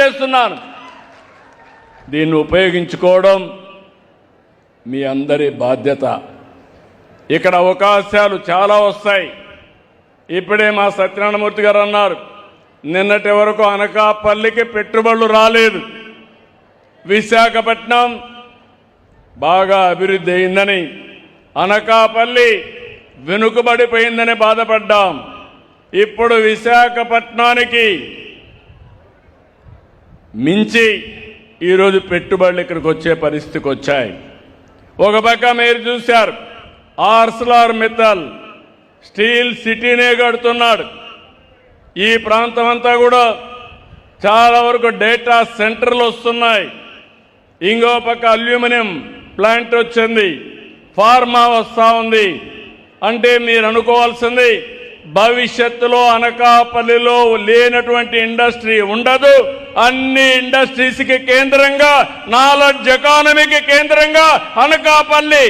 చేస్తున్నాను. దీన్ని ఉపయోగించుకోవడం మీ అందరి బాధ్యత. ఇక్కడ అవకాశాలు చాలా వస్తాయి. ఇప్పుడే మా సత్యనారాయణమూర్తి గారు అన్నారు, నిన్నటి వరకు అనకాపల్లికి పెట్టుబడులు రాలేదు, విశాఖపట్నం బాగా అభివృద్ధి అయిందని, అనకాపల్లి వెనుకబడిపోయిందని బాధపడ్డాం. ఇప్పుడు విశాఖపట్నానికి మించి ఈరోజు పెట్టుబడులు ఇక్కడికి వచ్చే పరిస్థితికి వచ్చాయి. ఒక పక్క మీరు చూశారు, ఆర్సెలర్ మిత్తల్ స్టీల్ సిటీనే కడుతున్నాడు. ఈ ప్రాంతం అంతా కూడా చాలా వరకు డేటా సెంటర్లు వస్తున్నాయి. ఇంకో పక్క అల్యూమినియం ప్లాంట్ వచ్చింది, ఫార్మా వస్తూ ఉంది. అంటే మీరు అనుకోవాల్సింది, భవిష్యత్తులో అనకాపల్లిలో లేనటువంటి ఇండస్ట్రీ ఉండదు. అన్ని ఇండస్ట్రీస్కి కేంద్రంగా, నాలెడ్జ్ ఎకానమీకి కేంద్రంగా అనకాపల్లి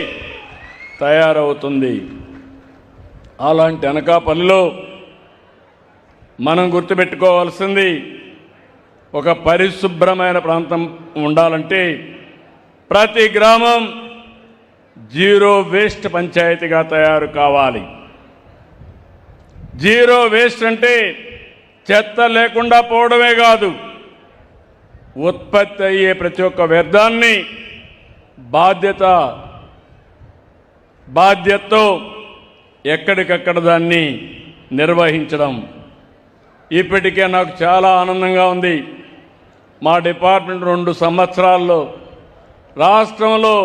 తయారవుతుంది. అలాంటి అనకాపల్లిలో మనం గుర్తుపెట్టుకోవాల్సింది, ఒక పరిశుభ్రమైన ప్రాంతం ఉండాలంటే ప్రతి గ్రామం జీరో వేస్ట్ పంచాయతీగా తయారు కావాలి. జీరో వేస్ట్ అంటే చెత్త లేకుండా పోవడమే కాదు, ఉత్పత్తి అయ్యే ప్రతి ఒక్క వ్యర్థాన్ని బాధ్యతతో ఎక్కడికక్కడ దాన్ని నిర్వహించడం. ఇప్పటికే నాకు చాలా ఆనందంగా ఉంది. మా డిపార్ట్మెంట్ 2 సంవత్సరాల్లో రాష్ట్రంలో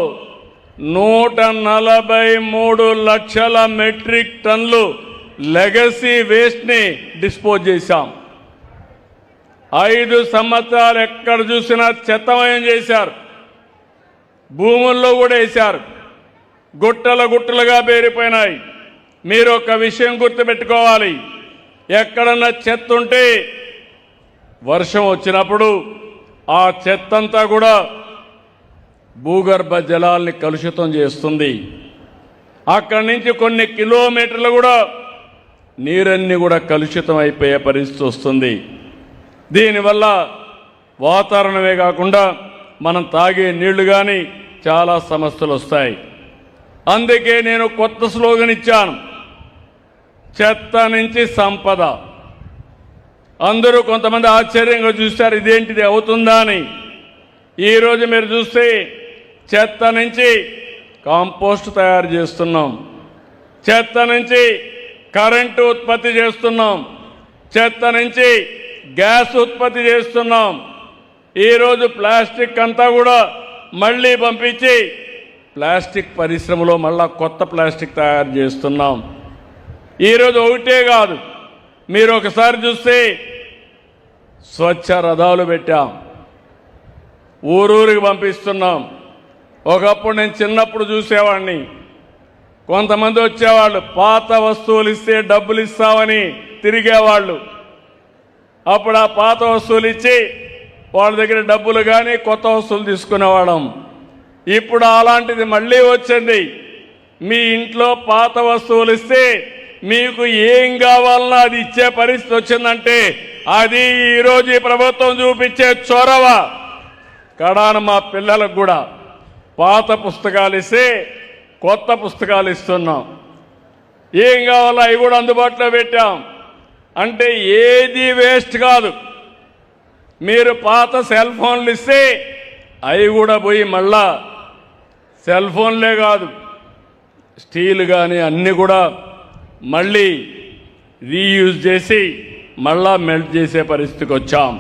143 లక్షల మెట్రిక్ టన్నులు లెగసీ వేస్ట్ని డిస్పోజ్ చేశాం. 5 సంవత్సరాలు ఎక్కడ చూసినా చెత్తమయం చేశారు, భూముల్లో కూడా వేశారు, గుట్టలుగా పేరిపోయినాయి. మీరు ఒక విషయం గుర్తుపెట్టుకోవాలి, ఎక్కడన్నా చెత్త ఉంటే వర్షం వచ్చినప్పుడు ఆ చెత్తంతా కూడా భూగర్భ జలాల్ని కలుషితం చేస్తుంది. అక్కడి నుంచి కొన్ని కిలోమీటర్లు కూడా నీరన్నీ కూడా కలుషితం అయిపోయే పరిస్థితి వస్తుంది. దీనివల్ల వాతావరణమే కాకుండా మనం తాగే నీళ్లు కానీ చాలా సమస్యలు వస్తాయి. అందుకే నేను కొత్త స్లోగన్ ఇచ్చాను, చెత్త నుంచి సంపద. అందరూ కొంతమంది ఆశ్చర్యంగా చూస్తారు, ఇదేంటిది అవుతుందా అని. ఈరోజు మీరు చూస్తే చెత్త నుంచి కాంపోస్ట్ తయారు చేస్తున్నాం, చెత్త నుంచి కరెంటు ఉత్పత్తి చేస్తున్నాం, చెత్త నుంచి గ్యాస్ ఉత్పత్తి చేస్తున్నాం. ఈరోజు ప్లాస్టిక్ అంతా కూడా మళ్ళీ పంపించి ప్లాస్టిక్ పరిశ్రమలో మళ్ళా కొత్త ప్లాస్టిక్ తయారు చేస్తున్నాం. ఈరోజు ఒకటే కాదు, మీరు ఒకసారి చూస్తే స్వచ్ఛ రథాలు పెట్టాం, ఊరూరికి పంపిస్తున్నాం. ఒకప్పుడు నేను చిన్నప్పుడు చూసేవాడిని, కొంతమంది వచ్చేవాళ్ళు పాత వస్తువులు ఇస్తే డబ్బులు ఇస్తామని తిరిగేవాళ్ళు. అప్పుడు ఆ పాత వస్తువులు ఇచ్చి వాళ్ళ దగ్గర డబ్బులు కానీ కొత్త వస్తువులు తీసుకునేవాళ్ళం. ఇప్పుడు అలాంటిది మళ్ళీ వచ్చింది. మీ ఇంట్లో పాత వస్తువులు ఇస్తే మీకు ఏం కావాలన్నా అది ఇచ్చే పరిస్థితి వచ్చిందంటే అది ఈరోజు ఈ ప్రభుత్వం చూపించే చొరవ. కడాన మా పిల్లలకు కూడా పాత పుస్తకాలు ఇస్తే కొత్త పుస్తకాలు ఇస్తున్నాం. ఏం కావాలో అవి కూడా అందుబాటులో పెట్టాం. అంటే ఏది వేస్ట్ కాదు. మీరు పాత సెల్ ఫోన్లు ఇస్తే అవి కూడా పోయి మళ్ళా సెల్ ఫోన్లే కాదు, స్టీల్ కానీ అన్నీ కూడా మళ్ళీ రీయూజ్ చేసి మళ్ళా మెల్ట్ చేసే పరిస్థితికి వచ్చాం.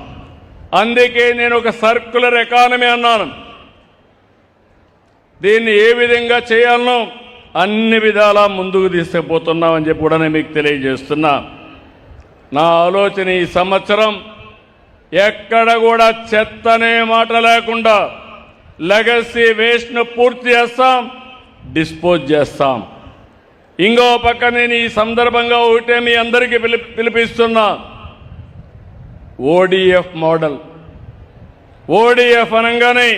అందుకే నేను ఒక సర్క్యులర్ ఎకానమీ అన్నాను. దీన్ని ఏ విధంగా చేయాలనో అన్ని విధాలా ముందుకు తీసుకుపోతున్నామని చెప్పి కూడా నేను మీకు తెలియజేస్తున్నా. నా ఆలోచన ఈ సంవత్సరం ఎక్కడ కూడా చెత్త అనే మాట లేకుండా లెగసీ వేస్ట్ను పూర్తి చేస్తాం, డిస్పోజ్ చేస్తాం. ఇంకో పక్క నేను ఈ సందర్భంగా ఒకటే మీ అందరికీ పిలిపిస్తున్నా, ఓడిఎఫ్ మోడల్. ఓడిఎఫ్ అనగానే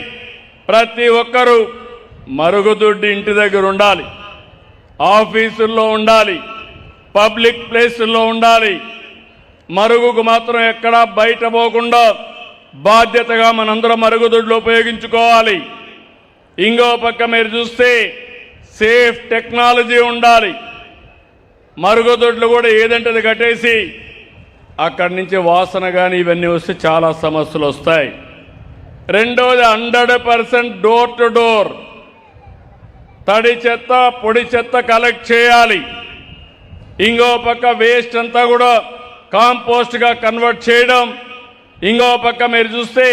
ప్రతి ఒక్కరూ మరుగుదొడ్డి ఇంటి దగ్గర ఉండాలి, ఆఫీసుల్లో ఉండాలి, పబ్లిక్ ప్లేసుల్లో ఉండాలి. మరుగుకు మాత్రం ఎక్కడా బయట పోకుండా బాధ్యతగా మనందరం మరుగుదొడ్లు ఉపయోగించుకోవాలి. ఇంకో పక్క మీరు చూస్తే సేఫ్ టెక్నాలజీ ఉండాలి. మరుగుదొడ్లు కూడా ఏదంటే అది కట్టేసి అక్కడి నుంచి వాసన కానీ ఇవన్నీ వస్తే చాలా సమస్యలు వస్తాయి. రెండోది 100% డోర్ టు డోర్ తడి చెత్త పొడి చెత్త కలెక్ట్ చేయాలి. ఇంకో పక్క వేస్ట్ అంతా కూడా కాంపోస్ట్గా కన్వర్ట్ చేయడం. ఇంకో పక్క మీరు చూస్తే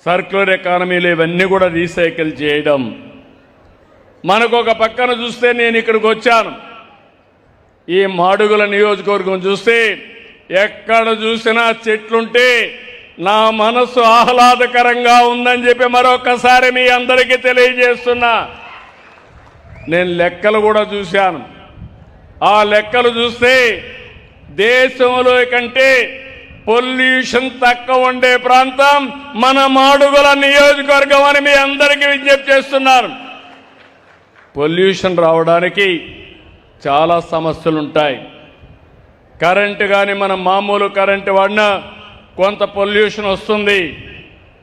సర్క్యులర్ ఎకానమీలో ఇవన్నీ కూడా రీసైకిల్ చేయడం. మనకు ఒక పక్కన చూస్తే నేను ఇక్కడికి వచ్చాను. ఈ మాడుగుల నియోజకవర్గం చూస్తే ఎక్కడ చూసినా చెట్లుంటే నా మనసు ఆహ్లాదకరంగా ఉందని చెప్పి మరొకసారి మీ అందరికీ తెలియజేస్తున్నా. నేను లెక్కలు కూడా చూశాను. ఆ లెక్కలు చూస్తే దేశంలో కంటే పొల్యూషన్ తక్కువ ఉండే ప్రాంతం మన మాడుగుల నియోజకవర్గం అని మీ అందరికీ విజ్ఞప్తి చేస్తున్నాను. పొల్యూషన్ రావడానికి చాలా సమస్యలు ఉంటాయి. కరెంటు కానీ మనం మామూలు కరెంటు వాడినా కొంత పొల్యూషన్ వస్తుంది.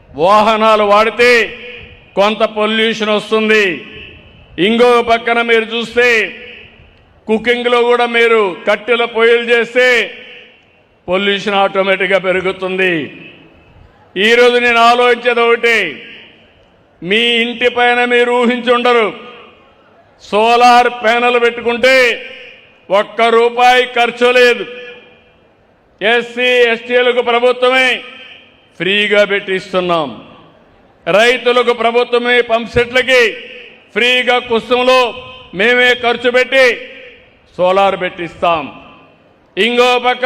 వాహనాలు వాడితే కొంత పొల్యూషన్ వస్తుంది. ఇంకో పక్కన మీరు చూస్తే కుకింగ్లో కూడా మీరు కట్టెల పొయ్యిలు చేస్తే పొల్యూషన్ ఆటోమేటిక్గా పెరుగుతుంది. ఈరోజు నేను ఆలోచించేది ఒకటి, మీ ఇంటి పైన మీరు ఊహించుండరు, సోలార్ ప్యానెల్ పెట్టుకుంటే ₹1 ఖర్చు లేదు. ఎస్సీ ఎస్టీలకు ప్రభుత్వమే ఫ్రీగా పెట్టిస్తున్నాం. రైతులకు ప్రభుత్వమే పంప్సెట్లకి ఫ్రీగా కుస్తుంలో మేమే ఖర్చు పెట్టి సోలార్ పెట్టిస్తాం. ఇంకో పక్క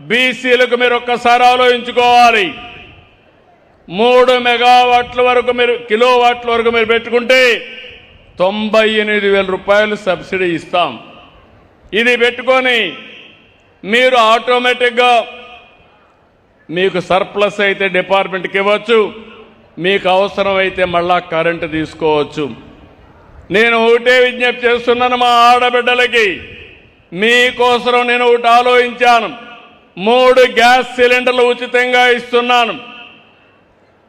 బీసీలకు మీరు ఒక్కసారి ఆలోచించుకోవాలి. 3 మెగావాట్ల వరకు మీరు కిలోవాట్ల వరకు మీరు పెట్టుకుంటే ₹98,000 సబ్సిడీ ఇస్తాం. ఇది పెట్టుకొని మీరు ఆటోమేటిక్గా మీకు సర్ప్లస్ అయితే డిపార్ట్మెంట్కి ఇవ్వచ్చు, మీకు అవసరమైతే మళ్ళా కరెంటు తీసుకోవచ్చు. నేను ఒకటే విజ్ఞప్తి చేస్తున్నాను మా ఆడబిడ్డలకి, మీకోసం నేను ఒకటి ఆలోచించాను. 3 గ్యాస్ సిలిండర్లు ఉచితంగా ఇస్తున్నాను.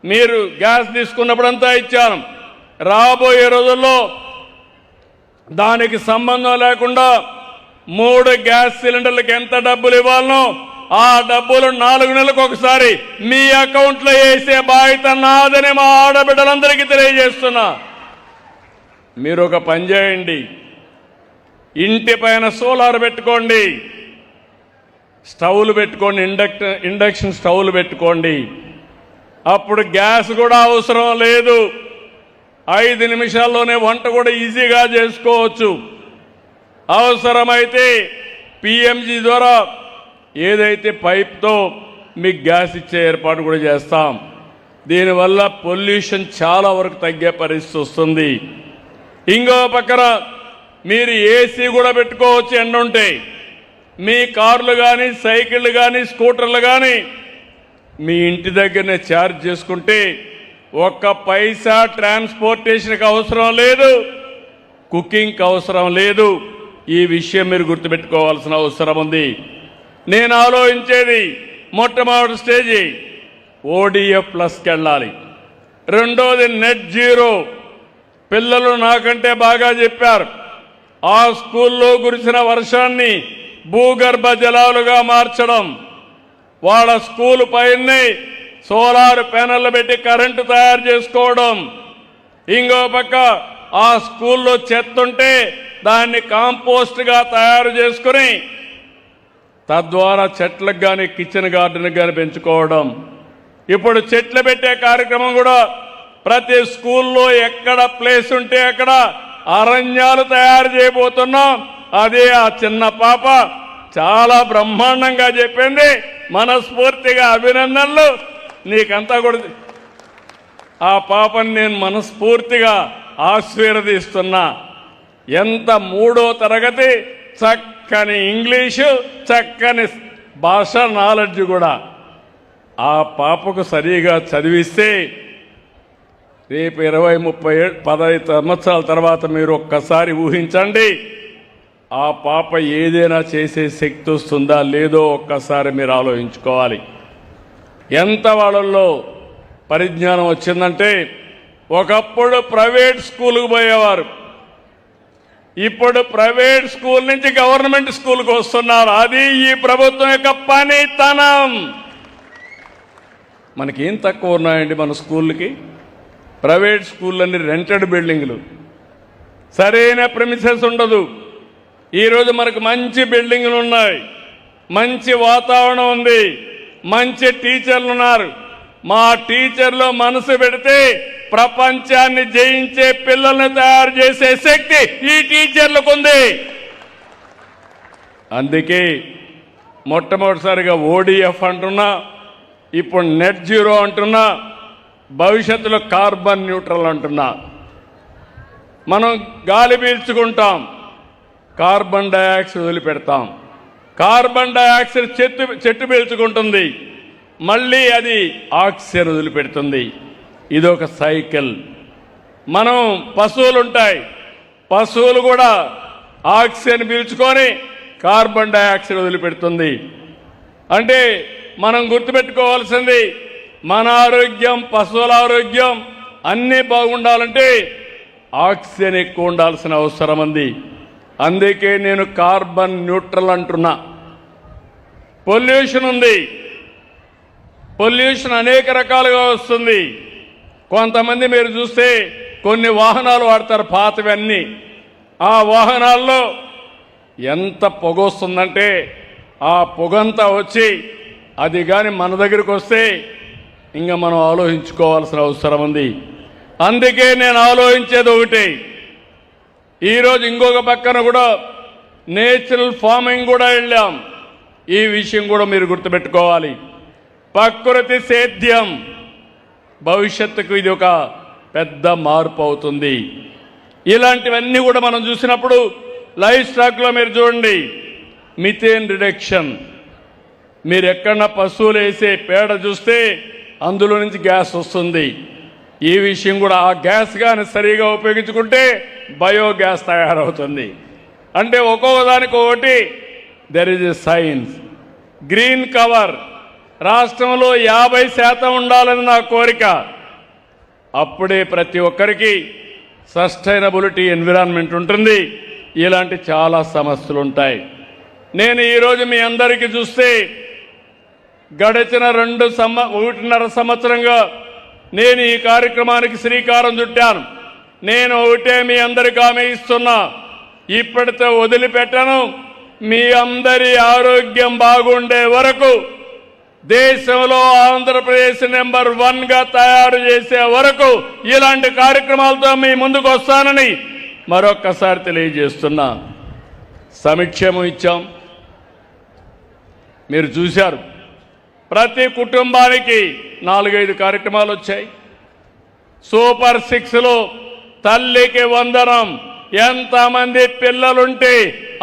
మీరు గ్యాస్ తీసుకున్నప్పుడంతా ఇచ్చాను. రాబోయే రోజుల్లో దానికి సంబంధం లేకుండా 3 గ్యాస్ సిలిండర్లకు ఎంత డబ్బులు ఇవ్వాలనో ఆ డబ్బులు 4 నెలలకు ఒకసారి మీ అకౌంట్లో వేసే బాధ్యత నాదని మా ఆడబిడ్డలందరికీ తెలియజేస్తున్నా. మీరు ఒక పని చేయండి, ఇంటి పైన సోలార్ పెట్టుకోండి, స్టవ్లు పెట్టుకోండి, ఇండక్షన్ స్టవ్లు పెట్టుకోండి. అప్పుడు గ్యాస్ కూడా అవసరం లేదు. 5 నిమిషాల్లోనే వంట కూడా ఈజీగా చేసుకోవచ్చు. అవసరమైతే పిఎంజీ ద్వారా ఏదైతే పైప్తో మీకు గ్యాస్ ఇచ్చే ఏర్పాటు కూడా చేస్తాం. దీనివల్ల పొల్యూషన్ చాలా వరకు తగ్గే పరిస్థితి వస్తుంది. ఇంకో పక్కన మీరు ఏసీ కూడా పెట్టుకోవచ్చు. ఎండుంటే మీ కార్లు కానీ సైకిళ్ళు కానీ స్కూటర్లు కానీ మీ ఇంటి దగ్గరనే ఛార్జ్ చేసుకుంటే ₹1 ట్రాన్స్పోర్టేషన్కి అవసరం లేదు, కుకింగ్కి అవసరం లేదు. ఈ విషయం మీరు గుర్తుపెట్టుకోవాల్సిన అవసరం ఉంది. నేను ఆలోచించేది మొట్టమొదటి స్టేజీ ODF ప్లస్కి వెళ్ళాలి. రెండోది నెట్ జీరో. పిల్లలు నాకంటే బాగా చెప్పారు. ఆ స్కూల్లో కురిసిన వర్షాన్ని భూగర్భ జలాలుగా మార్చడం, వాళ్ళ స్కూల్ పైనే సోలార్ ప్యానెల్ పెట్టి కరెంటు తయారు చేసుకోవడం. ఇంకో పక్క ఆ స్కూల్లో చెత్త ఉంటే దాన్ని కాంపోస్ట్గా తయారు చేసుకుని తద్వారా చెట్లకు కానీ కిచెన్ గార్డెన్కి కానీ పెంచుకోవడం. ఇప్పుడు చెట్లు పెట్టే కార్యక్రమం కూడా ప్రతి స్కూల్లో ఎక్కడ ప్లేస్ ఉంటే అక్కడ అరణ్యాలు తయారు చేయబోతున్నాం. అదే ఆ చిన్న పాప చాలా బ్రహ్మాండంగా చెప్పింది. మనస్ఫూర్తిగా అభినందనలు. నీకంతా కూడా ఆ పాపని నేను మనస్ఫూర్తిగా ఆశీర్వదిస్తున్నా. ఎంత 3వ తరగతి, చక్కని ఇంగ్లీషు, చక్కని భాష నాలెడ్జ్ కూడా. ఆ పాపకు సరిగా చదివిస్తే రేపు 20-30-15 సంవత్సరాల తర్వాత మీరు ఒక్కసారి ఊహించండి, ఆ పాప ఏదైనా చేసే శక్తి వస్తుందా లేదో ఒక్కసారి మీరు ఆలోచించుకోవాలి. ఎంత వాళ్ళల్లో పరిజ్ఞానం వచ్చిందంటే ఒకప్పుడు ప్రైవేట్ స్కూల్కి పోయేవారు, ఇప్పుడు ప్రైవేట్ స్కూల్ నుంచి గవర్నమెంట్ స్కూల్కి వస్తున్నారు. అది ఈ ప్రభుత్వం యొక్క పనితనం. మనకేం తక్కువ ఉన్నాయండి మన స్కూళ్ళకి? ప్రైవేట్ స్కూళ్ళన్నీ రెంటెడ్ బిల్డింగ్లు, సరైన ప్రెమిసెస్ ఉండదు. ఈరోజు మనకు మంచి బిల్డింగ్లు ఉన్నాయి, మంచి వాతావరణం ఉంది, మంచి టీచర్లు ఉన్నారు. మా టీచర్లు మనసు పెడితే ప్రపంచాన్ని జయించే పిల్లల్ని తయారు చేసే శక్తి ఈ టీచర్లకు ఉంది. అందుకే మొట్టమొదటిసారిగా ఓడిఎఫ్ అంటున్నా, ఇప్పుడు నెట్ జీరో అంటున్నా, భవిష్యత్తులో కార్బన్ న్యూట్రల్ అంటున్నా. మనం గాలి పీల్చుకుంటాం, కార్బన్ డయాక్సైడ్ వదిలిపెడతాం. కార్బన్ డయాక్సైడ్ చెట్టు పీల్చుకుంటుంది, మళ్ళీ అది ఆక్సిజన్ వదిలిపెడుతుంది. ఇదొక సైకిల్. మనం పశువులు ఉంటాయి, పశువులు కూడా ఆక్సిజన్ పీల్చుకొని కార్బన్ డయాక్సైడ్ వదిలిపెడుతుంది. అంటే మనం గుర్తుపెట్టుకోవాల్సింది మన ఆరోగ్యం, పశువుల ఆరోగ్యం అన్నీ బాగుండాలంటే ఆక్సిజన్ ఎక్కువ ఉండాల్సిన అవసరం ఉంది. అందుకే నేను కార్బన్ న్యూట్రల్ అంటున్నా. పొల్యూషన్ ఉంది, పొల్యూషన్ అనేక రకాలుగా వస్తుంది. కొంతమంది మీరు చూస్తే కొన్ని వాహనాలు వాడతారు, పాతవన్నీ. ఆ వాహనాల్లో ఎంత పొగ వస్తుందంటే ఆ పొగంతా వచ్చి అది కానీ మన దగ్గరికి వస్తే ఇంకా మనం ఆలోచించుకోవాల్సిన అవసరం ఉంది. అందుకే నేను ఆలోచించేది ఒకటి, ఈరోజు ఇంకొక పక్కన కూడా నేచురల్ ఫార్మింగ్ కూడా వెళ్ళాం. ఈ విషయం కూడా మీరు గుర్తుపెట్టుకోవాలి. ప్రకృతి సేద్యం భవిష్యత్తుకు ఇది ఒక పెద్ద మార్పు అవుతుంది. ఇలాంటివన్నీ కూడా మనం చూసినప్పుడు లైఫ్ స్టాక్లో మీరు చూడండి, మిథేన్ రిడక్షన్. మీరు ఎక్కడన్నా పశువులు వేసే పేడ చూస్తే అందులో నుంచి గ్యాస్ వస్తుంది. ఈ విషయం కూడా ఆ గ్యాస్ కానీ సరిగా ఉపయోగించుకుంటే బయోగ్యాస్ తయారవుతుంది. అంటే ఒక్కొక్క దానికి ఒకటి there is a science. Green cover రాష్ట్రంలో 50% ఉండాలని నా కోరిక. అప్పుడే ప్రతి ఒక్కరికి సస్టైనబిలిటీ ఎన్విరాన్మెంట్ ఉంటుంది. ఇలాంటి చాలా సమస్యలు ఉంటాయి. నేను ఈరోజు మీ అందరికీ చూస్తే గడిచిన 1.5 సంవత్సరంగా నేను ఈ కార్యక్రమానికి శ్రీకారం చుట్టాను. నేను ఒకటే మీ అందరికీ హామీ ఇస్తున్నా, ఇప్పటితో వదిలిపెట్టను. మీ అందరి ఆరోగ్యం బాగుండే వరకు, దేశంలో ఆంధ్రప్రదేశ్ నెంబర్ 1గా తయారు చేసే వరకు ఇలాంటి కార్యక్రమాలతో మీ ముందుకు వస్తానని మరొక్కసారి తెలియజేస్తున్నా. సంక్షేమం ఇచ్చాం, మీరు చూశారు. ప్రతి కుటుంబానికి 4-5 కార్యక్రమాలు వచ్చాయి. సూపర్ 6లో తల్లికి వందనం. ఎంతమంది పిల్లలుంటే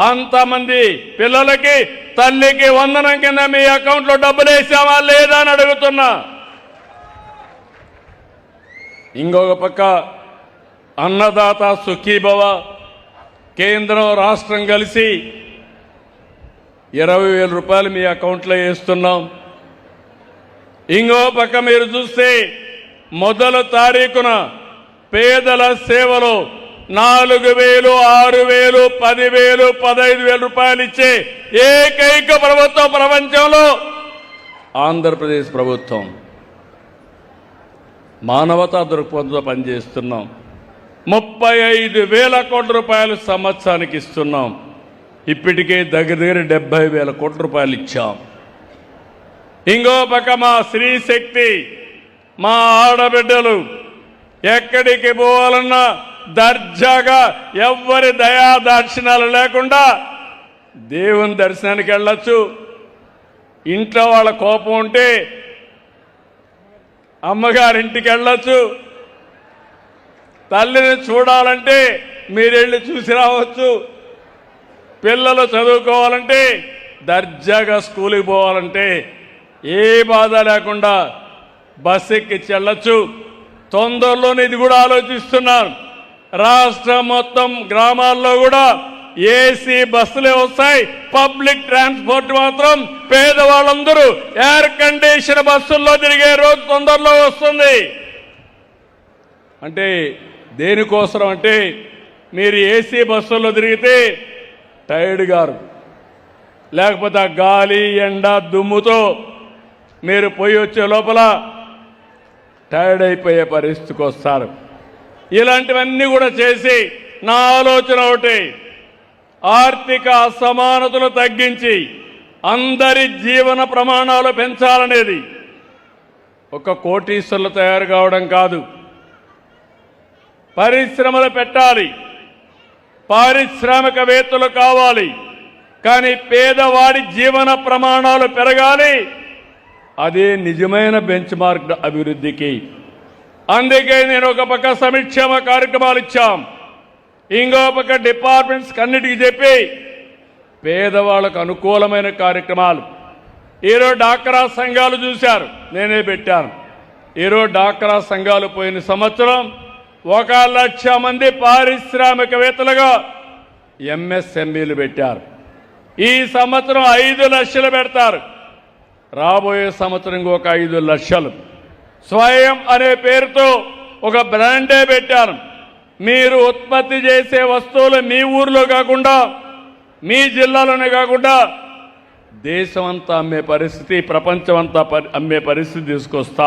అంతమంది పిల్లలకి తల్లికి వందనం కింద మీ అకౌంట్లో డబ్బులు వేసామా లేదా అని అడుగుతున్నా. ఇంకొక పక్క అన్నదాత సుఖీభవ, కేంద్రం రాష్ట్రం కలిసి 20,000 రూపాయలు మీ అకౌంట్లో వేస్తున్నాం. ఇంకో పక్క మీరు చూస్తే మొదటి తారీఖున పేదల సేవలో 4,000, 6,000, 10,000, 15,000 రూపాయలు ఇచ్చే ఏకైక ప్రభుత్వం ప్రపంచంలో ఆంధ్రప్రదేశ్ ప్రభుత్వం. మానవతా దృక్పథంతో పనిచేస్తున్నాం. 35,000 కోట్ల రూపాయలు సంవత్సరానికి ఇస్తున్నాం. ఇప్పటికే దగ్గర 70,000 కోట్ల రూపాయలు ఇచ్చాం. ఇంకో పక్క మా స్త్రీ శక్తి, మా ఆడబిడ్డలు ఎక్కడికి పోవాలన్నా దర్జాగా ఎవ్వరి దయా దాక్షిణాలు లేకుండా దేవుని దర్శనానికి వెళ్ళొచ్చు. ఇంట్లో వాళ్ళ కోపం ఉంటే అమ్మగారింటికి వెళ్ళొచ్చు. తల్లిని చూడాలంటే మీరెళ్ళి చూసి రావచ్చు. పిల్లలు చదువుకోవాలంటే దర్జాగా స్కూల్కి పోవాలంటే ఏ బాధ లేకుండా బస్ ఎక్కి వెళ్ళొచ్చు. తొందరలోనే ఇది కూడా ఆలోచిస్తున్నాను. రాష్ట్రం మొత్తం గ్రామాల్లో కూడా ఏసీ బస్సులే వస్తాయి, పబ్లిక్ ట్రాన్స్పోర్ట్ మాత్రం పేదవాళ్ళందరూ ఎయిర్ కండిషన్ బస్సుల్లో తిరిగే రోజు తొందరలో వస్తుంది. అంటే దేనికోసం అంటే మీరు ఏసీ బస్సుల్లో తిరిగితే టైర్డ్ గారు, లేకపోతే ఆ గాలి ఎండ దుమ్ముతో మీరు పోయి వచ్చే లోపల టైర్డ్ అయిపోయే పరిస్థితికి వస్తారు. ఇలాంటివన్నీ కూడా చేసి నా ఆలోచన ఒకటి, ఆర్థిక అసమానతలు తగ్గించి అందరి జీవన ప్రమాణాలు పెంచాలనేది. ఒక కోటీశ్వర్లు తయారు కావడం కాదు, పరిశ్రమలు పెట్టాలి, పారిశ్రామికవేత్తలు కావాలి, కానీ పేదవాడి జీవన ప్రమాణాలు పెరగాలి. అదే నిజమైన బెంచ్ మార్క్ అభివృద్ధికి. అందుకే నేను ఒక పక్క సంక్షేమ కార్యక్రమాలు ఇచ్చాం, ఇంకో పక్క డిపార్ట్మెంట్స్ అన్నిటికీ చెప్పి పేదవాళ్లకు అనుకూలమైన కార్యక్రమాలు. ఈరోజు డాక్రా సంఘాలు చూశారు, నేనే పెట్టాను. ఈరోజు డాక్రా సంఘాలు పోయిన సంవత్సరం 1,00,000 మంది పారిశ్రామికవేత్తలుగా ఎంఎస్ఎంఈలు పెట్టారు. ఈ సంవత్సరం 5 లక్షలు పెడతారు, రాబోయే సంవత్సరం ఇంకొక 5 లక్షలు. స్వయం అనే పేరుతో ఒక బ్రాండే పెట్టారు. మీరు ఉత్పత్తి చేసే వస్తువులు మీ ఊర్లో కాకుండా, మీ జిల్లాలోనే కాకుండా దేశమంతా అమ్మే పరిస్థితి, ప్రపంచమంతా అమ్మే పరిస్థితి తీసుకొస్తా.